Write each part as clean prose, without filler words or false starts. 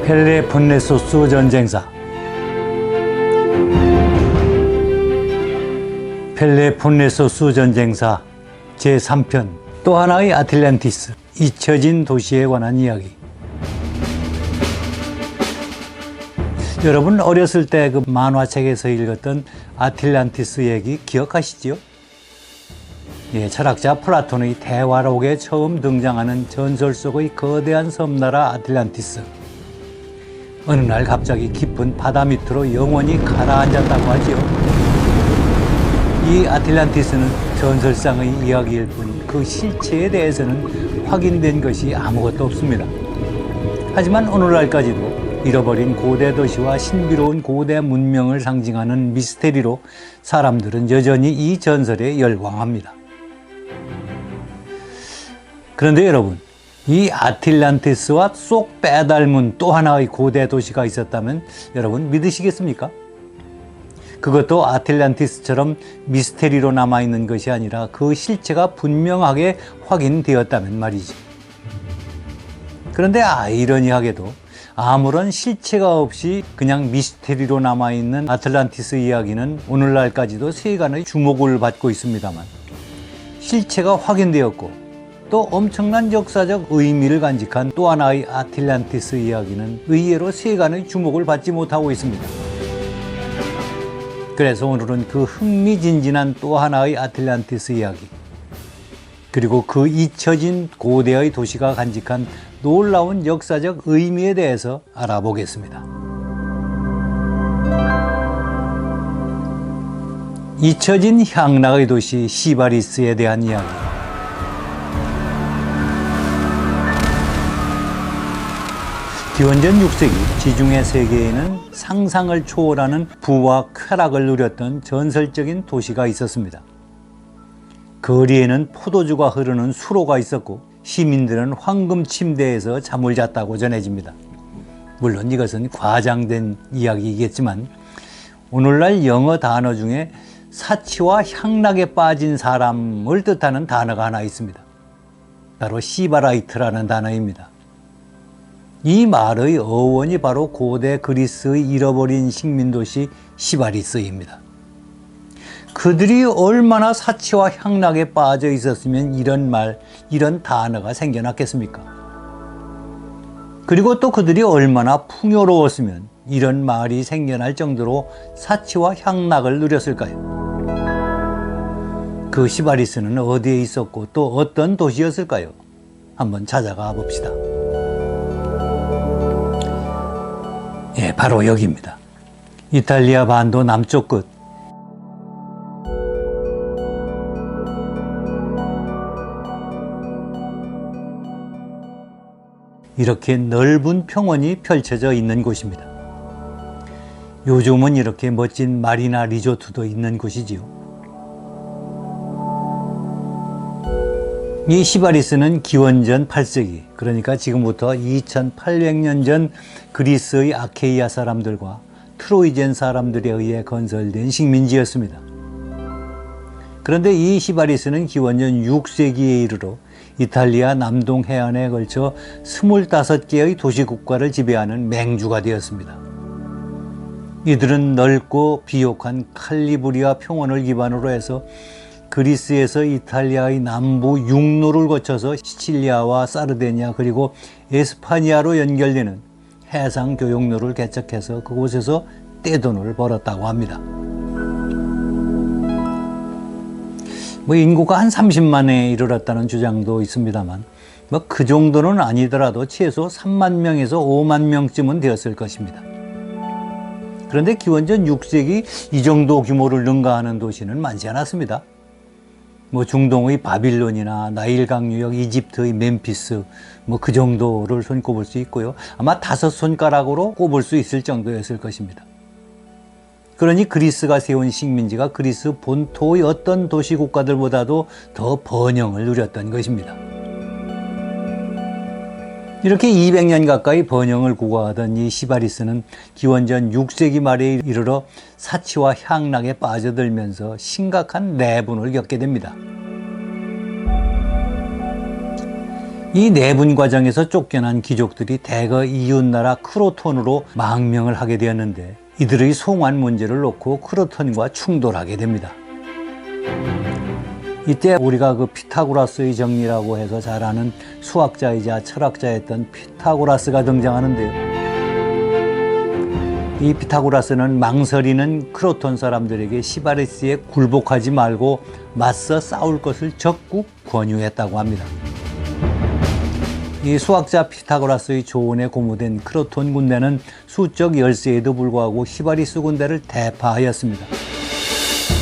펠레폰네소스 전쟁사. 펠레폰네소스 전쟁사 제3편, 또 하나의 아틀란티스, 잊혀진 도시에 관한 이야기. 여러분 어렸을 때 그 만화책에서 읽었던 아틀란티스 얘기 기억하시지요? 예, 철학자 플라톤의 대화록에 처음 등장하는 전설 속의 거대한 섬나라 아틀란티스. 어느 날 갑자기 깊은 바다 밑으로 영원히 가라앉았다고 하지요. 이 아틀란티스는 전설상의 이야기일 뿐 그 실체에 대해서는 확인된 것이 아무것도 없습니다. 하지만 오늘날까지도 잃어버린 고대 도시와 신비로운 고대 문명을 상징하는 미스테리로 사람들은 여전히 이 전설에 열광합니다. 그런데 여러분, 이 아틀란티스와 쏙 빼닮은 또 하나의 고대 도시가 있었다면 여러분 믿으시겠습니까? 그것도 아틀란티스처럼 미스테리로 남아있는 것이 아니라 그 실체가 분명하게 확인되었다면 말이지. 그런데 아이러니하게도 아무런 실체가 없이 그냥 미스테리로 남아있는 아틀란티스 이야기는 오늘날까지도 세간의 주목을 받고 있습니다만, 실체가 확인되었고 또 엄청난 역사적 의미를 간직한 또 하나의 아틀란티스 이야기는 의외로 세간의 주목을 받지 못하고 있습니다. 그래서 오늘은 그 흥미진진한 또 하나의 아틀란티스 이야기, 그리고 그 잊혀진 고대의 도시가 간직한 놀라운 역사적 의미에 대해서 알아보겠습니다. 잊혀진 향락의 도시 시바리스에 대한 이야기. 기원전 6세기 지중해 세계에는 상상을 초월하는 부와 쾌락을 누렸던 전설적인 도시가 있었습니다. 거리에는 포도주가 흐르는 수로가 있었고 시민들은 황금 침대에서 잠을 잤다고 전해집니다. 물론 이것은 과장된 이야기이겠지만 오늘날 영어 단어 중에 사치와 향락에 빠진 사람을 뜻하는 단어가 하나 있습니다. 바로 시바라이트라는 단어입니다. 이 말의 어원이 바로 고대 그리스의 잃어버린 식민도시 시바리스입니다. 그들이 얼마나 사치와 향락에 빠져 있었으면 이런 말, 이런 단어가 생겨났겠습니까? 그리고 또 그들이 얼마나 풍요로웠으면 이런 말이 생겨날 정도로 사치와 향락을 누렸을까요? 그 시바리스는 어디에 있었고 또 어떤 도시였을까요? 한번 찾아가 봅시다. 예, 바로 여기입니다. 이탈리아 반도 남쪽 끝. 이렇게 넓은 평원이 펼쳐져 있는 곳입니다. 요즘은 이렇게 멋진 마리나 리조트도 있는 곳이지요. 이 시바리스는 기원전 8세기, 그러니까 지금부터 2800년 전 그리스의 아케이아 사람들과 트로이젠 사람들에 의해 건설된 식민지였습니다. 그런데 이 시바리스는 기원전 6세기에 이르러 이탈리아 남동 해안에 걸쳐 25개의 도시국가를 지배하는 맹주가 되었습니다. 이들은 넓고 비옥한 칼리브리아 평원을 기반으로 해서 그리스에서 이탈리아의 남부 육로를 거쳐서 시칠리아와 사르데니아 그리고 에스파니아로 연결되는 해상 교역로를 개척해서 그곳에서 떼돈을 벌었다고 합니다. 인구가 한 30만에 이르렀다는 주장도 있습니다만 그 정도는 아니더라도 최소 3만 명에서 5만 명쯤은 되었을 것입니다. 그런데 기원전 6세기 이 정도 규모를 능가하는 도시는 많지 않았습니다. 중동의 바빌론이나 나일강 유역 이집트의 멤피스 그 정도를 손꼽을 수 있고요. 아마 5손가락으로 꼽을 수 있을 정도였을 것입니다. 그러니 그리스가 세운 식민지가 그리스 본토의 어떤 도시국가들보다도 더 번영을 누렸던 것입니다. 이렇게 200년 가까이 번영을 구가하던 이 시바리스는 기원전 6세기 말에 이르러 사치와 향락에 빠져들면서 심각한 내분을 겪게 됩니다. 이 내분 과정에서 쫓겨난 귀족들이 대거 이웃나라 크로톤으로 망명을 하게 되었는데 이들의 송환 문제를 놓고 크로톤과 충돌하게 됩니다. 이때 우리가 그 피타고라스의 정리라고 해서 잘 아는 수학자이자 철학자였던 피타고라스가 등장하는데요. 이 피타고라스는 망설이는 크로톤 사람들에게 시바리스에 굴복하지 말고 맞서 싸울 것을 적극 권유했다고 합니다. 이 수학자 피타고라스의 조언에 고무된 크로톤 군대는 수적 열세에도 불구하고 시바리스 군대를 대파하였습니다.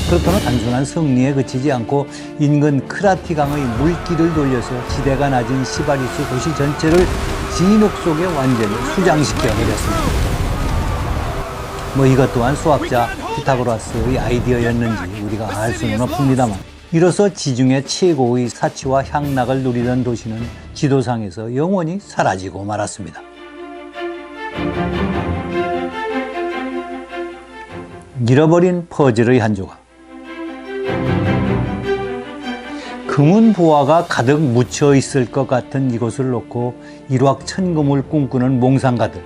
크로톤은 단순한 승리에 그치지 않고 인근 크라티강의 물길을 돌려서 지대가 낮은 시바리스 도시 전체를 진흙 속에 완전히 수장시켜버렸습니다. 이것 또한 수학자 피타고라스의 아이디어였는지 우리가 알 수는 없습니다만, 이로써 지중해 최고의 사치와 향락을 누리던 도시는 지도상에서 영원히 사라지고 말았습니다. 잃어버린 퍼즐의 한 조각. 금은 보화가 가득 묻혀 있을 것 같은 이곳을 놓고 일확천금을 꿈꾸는 몽상가들,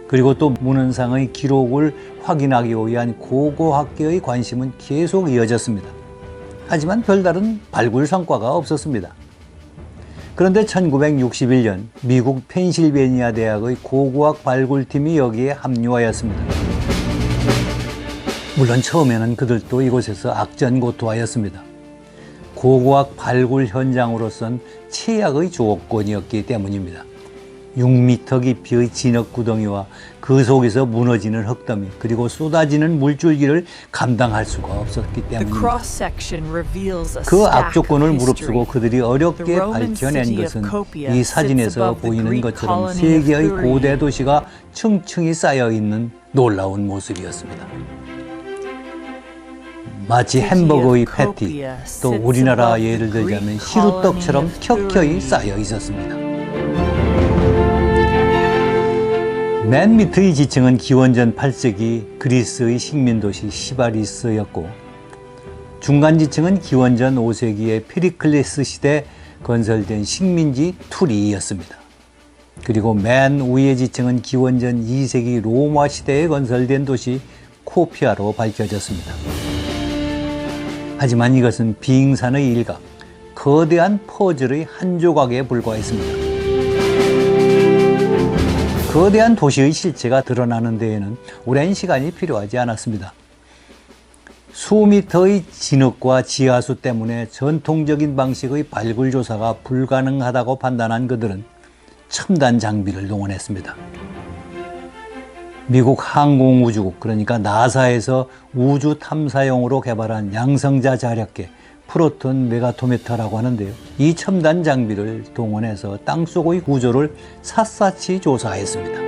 그리고 또 문헌상의 기록을 확인하기 위한 고고학계의 관심은 계속 이어졌습니다. 하지만 별다른 발굴 성과가 없었습니다. 그런데 1961년 미국 펜실베니아 대학의 고고학 발굴팀이 여기에 합류하였습니다. 물론 처음에는 그들도 이곳에서 악전고투하였습니다. 고고학 발굴 현장으로선 최악의 조건이었기 때문입니다. 6m 깊이의 진흙 구덩이와 그 속에서 무너지는 흙더미, 그리고 쏟아지는 물줄기를 감당할 수가 없었기 때문입니다. 그 악조건을 무릅쓰고 그들이 어렵게 밝혀낸 것은 이 사진에서 보이는 것처럼 세계의 고대 도시가 층층이 쌓여있는 놀라운 모습이었습니다. 마치 햄버거의 패티, 또 우리나라 예를 들자면 시루떡처럼 켜켜이 쌓여 있었습니다. 맨 밑의 지층은 기원전 8세기 그리스의 식민도시 시바리스였고, 중간 지층은 기원전 5세기의 페리클레스 시대 건설된 식민지 투리였습니다. 그리고 맨 위의 지층은 기원전 2세기 로마 시대에 건설된 도시 코피아로 밝혀졌습니다. 하지만 이것은 빙산의 일각, 거대한 퍼즐의 한 조각에 불과했습니다. 거대한 도시의 실체가 드러나는 데에는 오랜 시간이 필요하지 않았습니다. 수미터의 진흙과 지하수 때문에 전통적인 방식의 발굴 조사가 불가능하다고 판단한 그들은 첨단 장비를 동원했습니다. 미국 항공우주국, 그러니까 나사에서 우주 탐사용으로 개발한 양성자 자력계 프로톤 메가토미터라고 하는데요. 이 첨단 장비를 동원해서 땅속의 구조를 샅샅이 조사했습니다.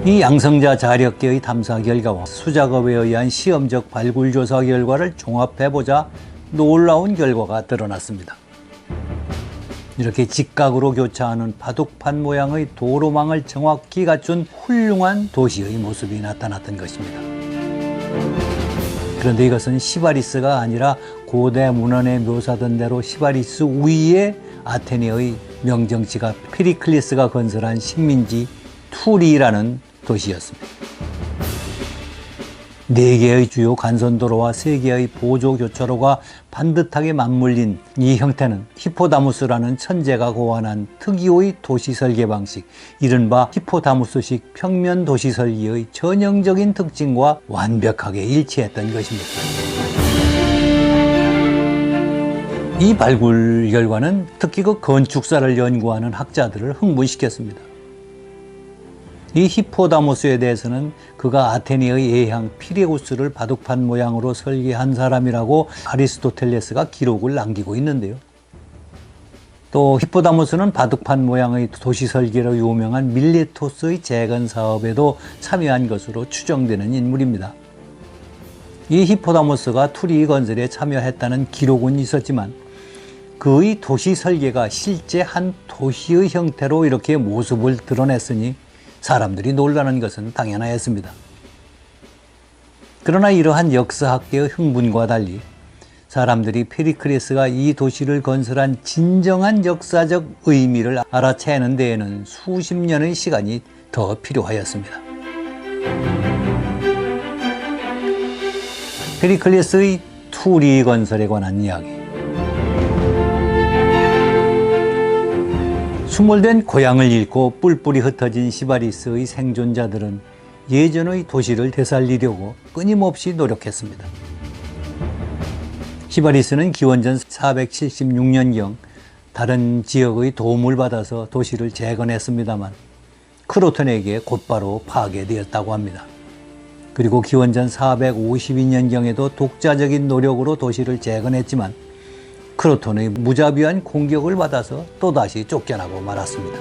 이 양성자 자력계의 탐사 결과와 수작업에 의한 시험적 발굴 조사 결과를 종합해보자 놀라운 결과가 드러났습니다. 이렇게 직각으로 교차하는 바둑판 모양의 도로망을 정확히 갖춘 훌륭한 도시의 모습이 나타났던 것입니다. 그런데 이것은 시바리스가 아니라 고대 문헌에 묘사된 대로 시바리스 위에 아테네의 명정치가 페리클레스가 건설한 식민지 투리라는 도시였습니다. 4개의 주요 간선도로와 3개의 보조교차로가 반듯하게 맞물린 이 형태는 히포다무스라는 천재가 고안한 특유의 도시 설계 방식, 이른바 히포다무스식 평면 도시 설계의 전형적인 특징과 완벽하게 일치했던 것입니다. 이 발굴 결과는 특히 그 건축사를 연구하는 학자들을 흥분시켰습니다. 이 히포다무스에 대해서는 그가 아테네의 예향 피레우스를 바둑판 모양으로 설계한 사람이라고 아리스토텔레스가 기록을 남기고 있는데요. 또 히포다무스는 바둑판 모양의 도시 설계로 유명한 밀레토스의 재건 사업에도 참여한 것으로 추정되는 인물입니다. 이 히포다무스가 투리 건설에 참여했다는 기록은 있었지만 그의 도시 설계가 실제 한 도시의 형태로 이렇게 모습을 드러냈으니 사람들이 놀라는 것은 당연하였습니다. 그러나 이러한 역사학계의 흥분과 달리 사람들이 페리클레스가 이 도시를 건설한 진정한 역사적 의미를 알아채는 데에는 수십 년의 시간이 더 필요하였습니다. 페리클레스의 투리 건설에 관한 이야기. 수몰된 고향을 잃고 뿔뿔이 흩어진 시바리스의 생존자들은 예전의 도시를 되살리려고 끊임없이 노력했습니다. 시바리스는 기원전 476년경 다른 지역의 도움을 받아서 도시를 재건했습니다만 크로톤에게 곧바로 파괴되었다고 합니다. 그리고 기원전 452년경에도 독자적인 노력으로 도시를 재건했지만 크로톤의 무자비한 공격을 받아서 또다시 쫓겨나고 말았습니다.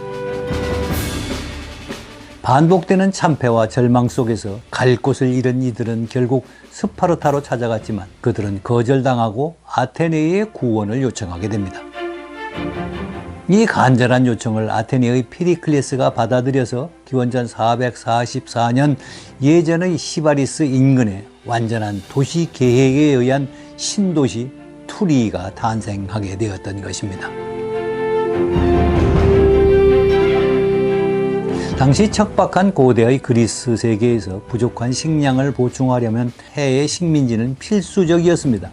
반복되는 참패와 절망 속에서 갈 곳을 잃은 이들은 결국 스파르타로 찾아갔지만 그들은 거절당하고 아테네의 구원을 요청하게 됩니다. 이 간절한 요청을 아테네의 페리클레스가 받아들여서 기원전 444년 예전의 시바리스 인근에 완전한 도시 계획에 의한 신도시 투리가 탄생하게 되었던 것입니다. 당시 척박한 고대의 그리스 세계에서 부족한 식량을 보충하려면 해의 식민지는 필수적이었습니다.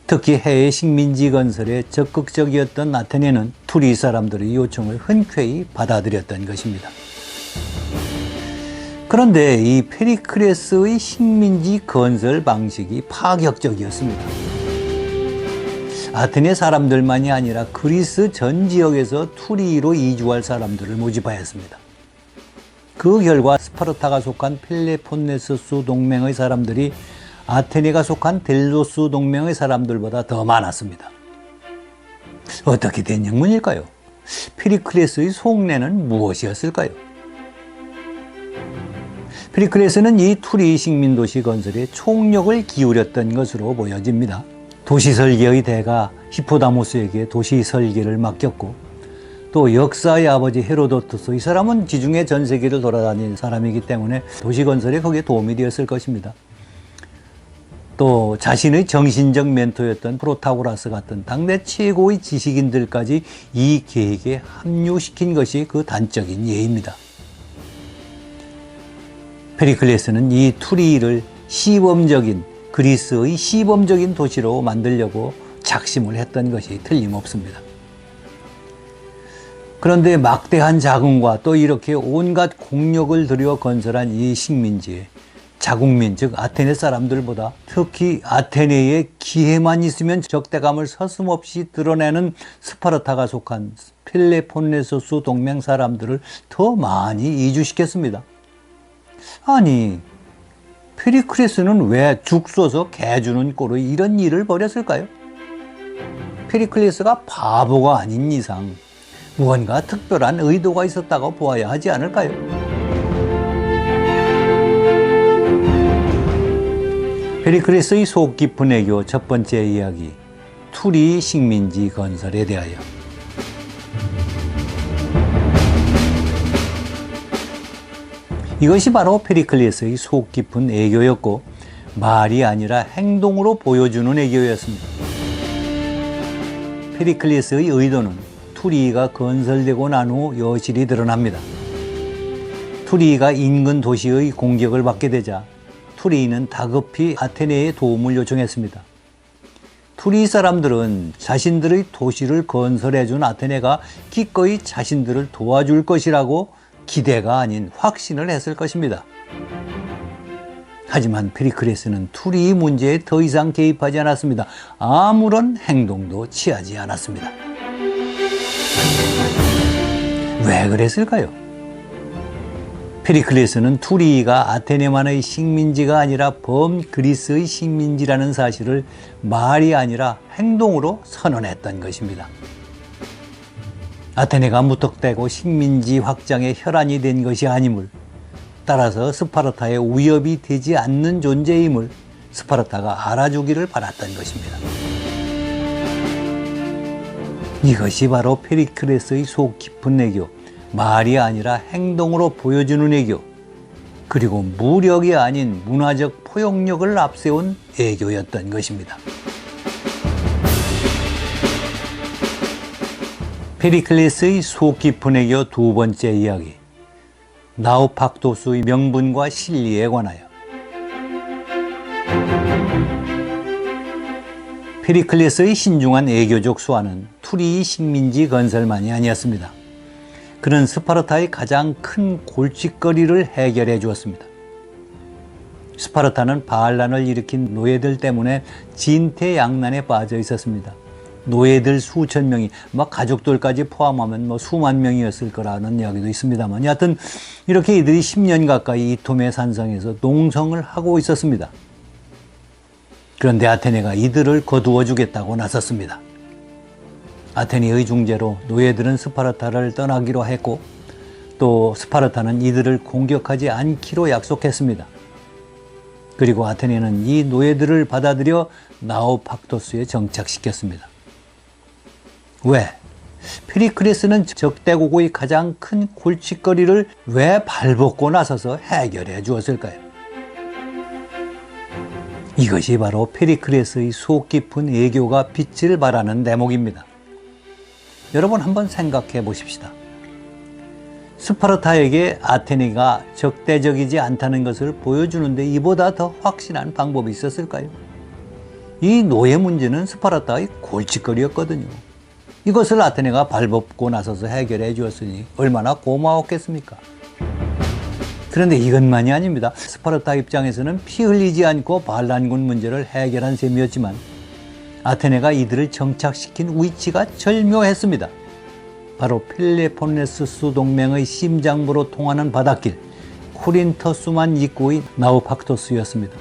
특히 해의 식민지 건설에 적극적이었던 아테네는 투리 사람들의 요청을 흔쾌히 받아들였던 것입니다. 그런데 이 페리클레스의 식민지 건설 방식이 파격적이었습니다. 아테네 사람들만이 아니라 그리스 전 지역에서 투리로 이주할 사람들을 모집하였습니다. 그 결과 스파르타가 속한 펠레폰네소스 동맹의 사람들이 아테네가 속한 델로스 동맹의 사람들보다 더 많았습니다. 어떻게 된 영문일까요? 페리클레스의 속내는 무엇이었을까요? 페리클레스는 이 투리 식민도시 건설에 총력을 기울였던 것으로 보여집니다. 도시 설계의 대가 히포다모스에게 도시 설계를 맡겼고 또 역사의 아버지 헤로도토스, 이 사람은 지중해 전 세계를 돌아다닌 사람이기 때문에 도시 건설에 거기에 도움이 되었을 것입니다. 또 자신의 정신적 멘토였던 프로타고라스 같은 당대 최고의 지식인들까지 이 계획에 합류시킨 것이 그 단적인 예입니다. 페리클레스는 이 투리를 시범적인 그리스의 시범적인 도시로 만들려고 작심을 했던 것이 틀림없습니다. 그런데 막대한 자금과 또 이렇게 온갖 공력을 들여 건설한 이 식민지에 자국민, 즉 아테네 사람들보다 특히 아테네의 기회만 있으면 적대감을 서슴없이 드러내는 스파르타가 속한 펠레폰네소스 동맹 사람들을 더 많이 이주시켰습니다. 아니, 페리클레스는 왜 죽 쏘서 개 주는 꼴로 이런 일을 벌였을까요? 페리클레스가 바보가 아닌 이상 무언가 특별한 의도가 있었다고 보아야 하지 않을까요? 페리클레스의 속 깊은 애교 첫 번째 이야기, 투리 식민지 건설에 대하여. 이것이 바로 페리클레스의 속 깊은 애교였고 말이 아니라 행동으로 보여주는 애교였습니다. 페리클레스의 의도는 투리가 건설되고 난 후 여실히 드러납니다. 투리가 인근 도시의 공격을 받게 되자 투리는 다급히 아테네의 도움을 요청했습니다. 투리 사람들은 자신들의 도시를 건설해준 아테네가 기꺼이 자신들을 도와줄 것이라고 기대가 아닌 확신을 했을 것입니다. 하지만 페리클레스는 투리 문제에 더 이상 개입하지 않았습니다. 아무런 행동도 취하지 않았습니다. 왜 그랬을까요? 페리클레스는 투리가 아테네만의 식민지가 아니라 범그리스의 식민지라는 사실을 말이 아니라 행동으로 선언했던 것입니다. 아테네가 무턱대고 식민지 확장에 혈안이 된 것이 아님을, 따라서 스파르타의 위협이 되지 않는 존재임을 스파르타가 알아주기를 바랐던 것입니다. 이것이 바로 페리클레스의 속 깊은 애교, 말이 아니라 행동으로 보여주는 애교, 그리고 무력이 아닌 문화적 포용력을 앞세운 애교였던 것입니다. 페리클레스의 속 깊은 애교 두 번째 이야기, 나우팍토스의 명분과 실리에 관하여. 페리클레스의 신중한 애교적 수완은 투리의 식민지 건설만이 아니었습니다. 그는 스파르타의 가장 큰 골칫거리를 해결해 주었습니다. 스파르타는 반란을 일으킨 노예들 때문에 진퇴양난에 빠져 있었습니다. 노예들 수천 명이, 가족들까지 포함하면 수만 명이었을 거라는 이야기도 있습니다만, 여하튼 이렇게 이들이 10년 가까이 이토메 산성에서 농성을 하고 있었습니다. 그런데 아테네가 이들을 거두어 주겠다고 나섰습니다. 아테네의 중재로 노예들은 스파르타를 떠나기로 했고, 또 스파르타는 이들을 공격하지 않기로 약속했습니다. 그리고 아테네는 이 노예들을 받아들여 나우팍토스에 정착시켰습니다. 왜? 페리클레스는 적대국의 가장 큰 골칫거리를 왜 발벗고 나서서 해결해 주었을까요? 이것이 바로 페리클레스의 속 깊은 애교가 빛을 발하는 대목입니다. 여러분 한번 생각해 보십시다. 스파르타에게 아테네가 적대적이지 않다는 것을 보여주는데 이보다 더 확실한 방법이 있었을까요? 이 노예 문제는 스파르타의 골칫거리였거든요. 이것을 아테네가 발벗고 나서서 해결해 주었으니 얼마나 고마웠겠습니까? 그런데 이것만이 아닙니다. 스파르타 입장에서는 피 흘리지 않고 반란군 문제를 해결한 셈이었지만 아테네가 이들을 정착시킨 위치가 절묘했습니다. 바로 펠로폰네소스 동맹의 심장부로 통하는 바닷길, 코린토스만 입구의 나우팍토스였습니다.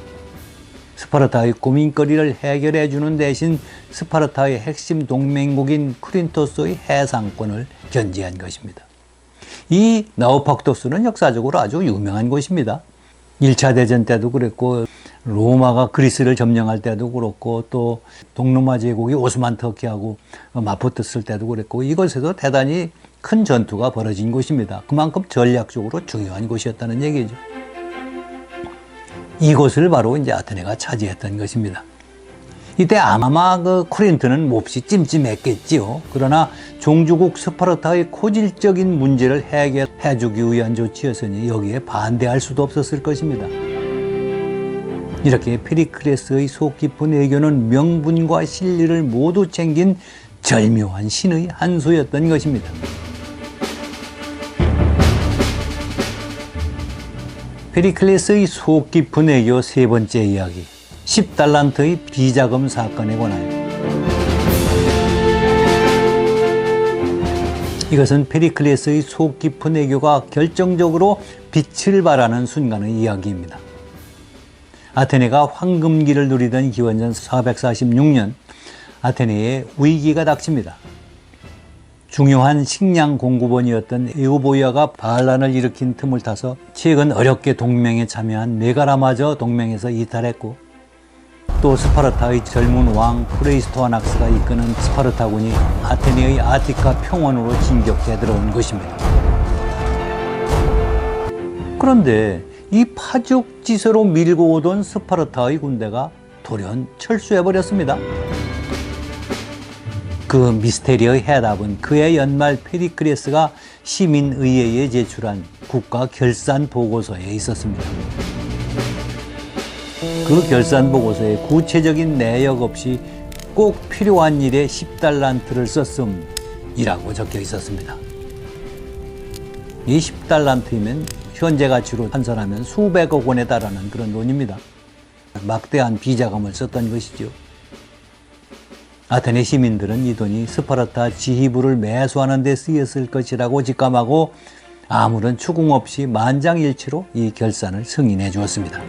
스파르타의 고민거리를 해결해 주는 대신 스파르타의 핵심 동맹국인 코린토스의 해상권을 견제한 것입니다. 이 나우팍토스는 역사적으로 아주 유명한 곳입니다. 1차 대전 때도 그랬고, 로마가 그리스를 점령할 때도 그렇고, 또 동로마 제국이 오스만 터키하고 맞붙었을 때도 그랬고, 이곳에도 대단히 큰 전투가 벌어진 곳입니다. 그만큼 전략적으로 중요한 곳이었다는 얘기죠. 이곳을 바로 이제 아테네가 차지했던 것입니다. 이때 아마 코린토는 몹시 찜찜했겠지요. 그러나 종주국 스파르타의 고질적인 문제를 해결해 주기 위한 조치였으니 여기에 반대할 수도 없었을 것입니다. 이렇게 페리클레스의 속 깊은 애교는 명분과 실리를 모두 챙긴 절묘한 신의 한 수였던 것입니다. 페리클레스의 속 깊은 애교 세 번째 이야기, 10달란트의 비자금 사건에 관하여. 이것은 페리클레스의 속 깊은 애교가 결정적으로 빛을 발하는 순간의 이야기입니다. 아테네가 황금기를 누리던 기원전 446년 아테네에 위기가 닥칩니다. 중요한 식량 공급원이었던 에우보이아가 반란을 일으킨 틈을 타서 최근 어렵게 동맹에 참여한 메가라마저 동맹에서 이탈했고, 또 스파르타의 젊은 왕 프레이스토아낙스가 이끄는 스파르타군이 아테네의 아티카 평원으로 진격해 들어온 것입니다. 그런데 이 파죽지세로 밀고 오던 스파르타의 군대가 돌연 철수해버렸습니다. 그 미스테리의 해답은 그해 연말 페리클레스가 시민의회에 제출한 국가 결산 보고서에 있었습니다. 그 결산 보고서에 구체적인 내역 없이 꼭 필요한 일에 10달란트를 썼음이라고 적혀 있었습니다. 이 10달란트이면 현재 가치로 환산하면 수백억 원에 달하는 그런 돈입니다. 막대한 비자금을 썼던 것이죠. 아테네 시민들은 이 돈이 스파르타 지휘부를 매수하는 데 쓰였을 것이라고 직감하고 아무런 추궁 없이 만장일치로 이 결산을 승인해 주었습니다.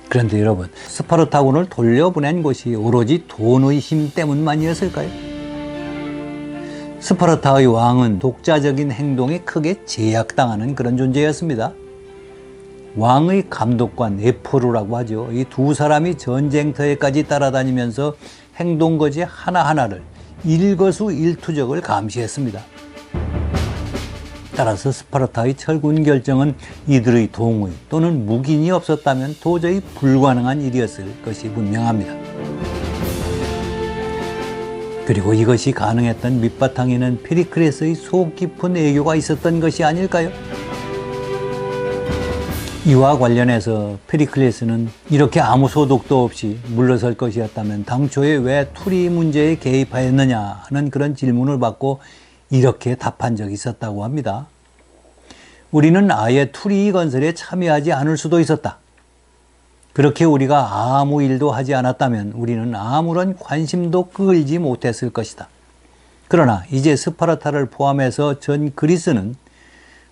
그런데 여러분, 스파르타군을 돌려보낸 것이 오로지 돈의 힘 때문만이었을까요? 스파르타의 왕은 독자적인 행동에 크게 제약당하는 그런 존재였습니다. 왕의 감독관 에포르라고 하죠. 이 두 사람이 전쟁터에까지 따라다니면서 행동거지 하나하나를 일거수일투족을 감시했습니다. 따라서 스파르타의 철군 결정은 이들의 동의 또는 묵인이 없었다면 도저히 불가능한 일이었을 것이 분명합니다. 그리고 이것이 가능했던 밑바탕에는 페리클레스의 속 깊은 애교가 있었던 것이 아닐까요? 이와 관련해서 페리클레스는 이렇게 아무 소득도 없이 물러설 것이었다면 당초에 왜 투리 문제에 개입하였느냐 하는 그런 질문을 받고 이렇게 답한 적이 있었다고 합니다. 우리는 아예 투리 건설에 참여하지 않을 수도 있었다. 그렇게 우리가 아무 일도 하지 않았다면 우리는 아무런 관심도 끌지 못했을 것이다. 그러나 이제 스파르타를 포함해서 전 그리스는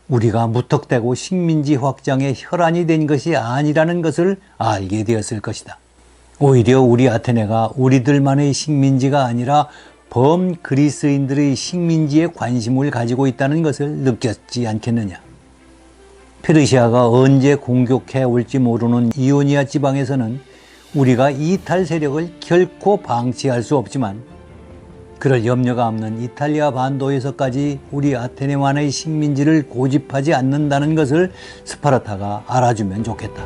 우리가 무턱대고 식민지 확장의 혈안이 된 것이 아니라는 것을 알게 되었을 것이다. 오히려 우리 아테네가 우리들만의 식민지가 아니라 범그리스인들의 식민지에 관심을 가지고 있다는 것을 느꼈지 않겠느냐. 페르시아가 언제 공격해 올지 모르는 이오니아 지방에서는 우리가 이탈 세력을 결코 방치할 수 없지만 그럴 염려가 없는 이탈리아 반도에서까지 우리 아테네만의 식민지를 고집하지 않는다는 것을 스파르타가 알아주면 좋겠다.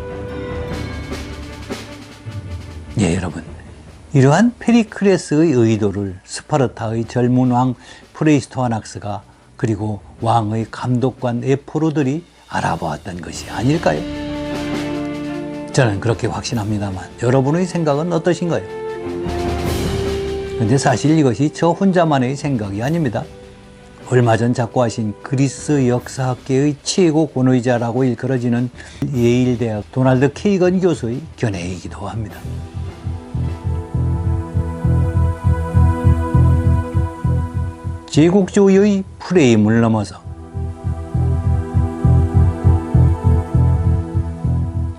예, 여러분. 이러한 페리클레스의 의도를 스파르타의 젊은 왕 프레이스토아낙스가 그리고 왕의 감독관 에포로들이 알아보았던 것이 아닐까요? 저는 그렇게 확신합니다만 여러분의 생각은 어떠신가요? 근데 사실 이것이 저 혼자만의 생각이 아닙니다. 얼마 전 작고하신 그리스 역사학계의 최고 권위자라고 일컬어지는 예일대학 도널드 케이건 교수의 견해이기도 합니다. 제국주의의 프레임을 넘어서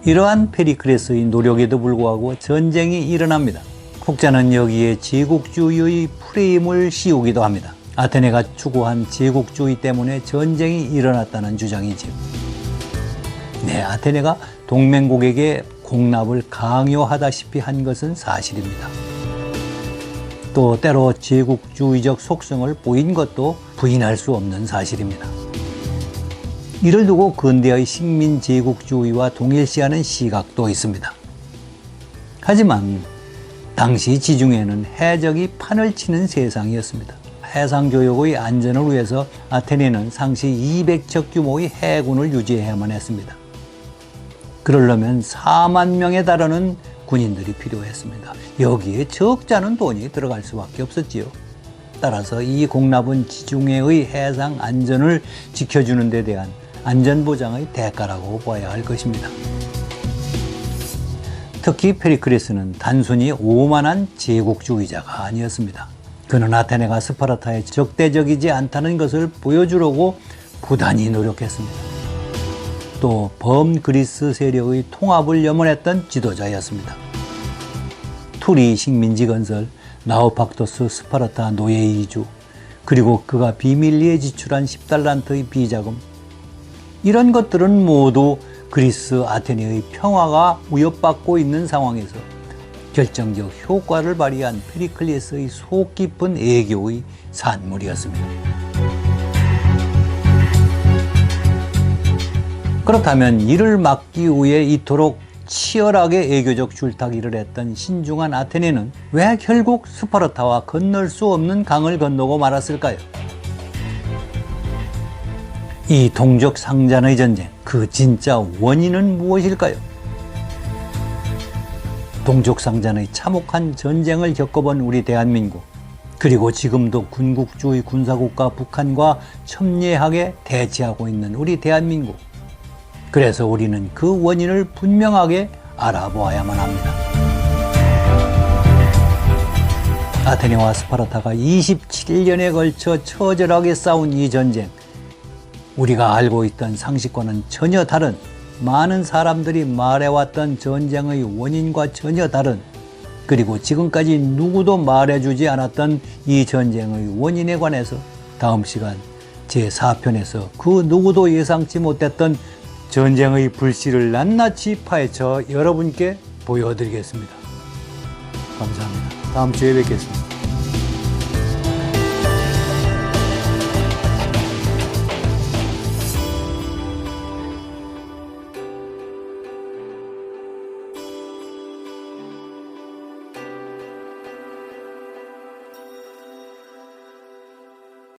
이러한 페리클레스의 노력에도 불구하고 전쟁이 일어납니다. 혹자는 여기에 제국주의의 프레임을 씌우기도 합니다. 아테네가 추구한 제국주의 때문에 전쟁이 일어났다는 주장이지요. 네, 아테네가 동맹국에게 공납을 강요하다시피 한 것은 사실입니다. 또 때로 제국주의적 속성을 보인 것도 부인할 수 없는 사실입니다. 이를 두고 근대의 식민제국주의와 동일시하는 시각도 있습니다. 하지만 당시 지중해는 해적이 판을 치는 세상이었습니다. 해상교역의 안전을 위해서 아테네는 상시 200척 규모의 해군을 유지해야만 했습니다. 그러려면 4만 명에 달하는 군인들이 필요했습니다. 여기에 적잖은 돈이 들어갈 수밖에 없었지요. 따라서 이 공납은 지중해의 해상 안전을 지켜주는 데 대한 안전보장의 대가라고 봐야 할 것입니다. 특히 페리클레스는 단순히 오만한 제국주의자가 아니었습니다. 그는 아테네가 스파르타에 적대적이지 않다는 것을 보여주려고 부단히 노력했습니다. 또 범그리스 세력의 통합을 염원했던 지도자였습니다. 투리 식민지 건설, 나우팍토스 스파르타 노예 이주, 그리고 그가 비밀리에 지출한 10달란트의 비자금, 이런 것들은 모두 그리스 아테네의 평화가 위협받고 있는 상황에서 결정적 효과를 발휘한 페리클레스의 속 깊은 애교의 산물이었습니다. 그렇다면 이를 막기 위해 이토록 치열하게 애교적 줄타기를 했던 신중한 아테네는 왜 결국 스파르타와 건널 수 없는 강을 건너고 말았을까요? 이 동족 상잔의 전쟁, 그 진짜 원인은 무엇일까요? 동족 상잔의 참혹한 전쟁을 겪어본 우리 대한민국, 그리고 지금도 군국주의 군사국가 북한과 첨예하게 대치하고 있는 우리 대한민국. 그래서 우리는 그 원인을 분명하게 알아보아야만 합니다. 아테네와 스파르타가 27년에 걸쳐 처절하게 싸운 이 전쟁, 우리가 알고 있던 상식과는 전혀 다른, 많은 사람들이 말해왔던 전쟁의 원인과 전혀 다른, 그리고 지금까지 누구도 말해주지 않았던 이 전쟁의 원인에 관해서 다음 시간 제4편에서 그 누구도 예상치 못했던 전쟁의 불씨를 낱낱이 파헤쳐 여러분께 보여드리겠습니다. 감사합니다. 다음 주에 뵙겠습니다.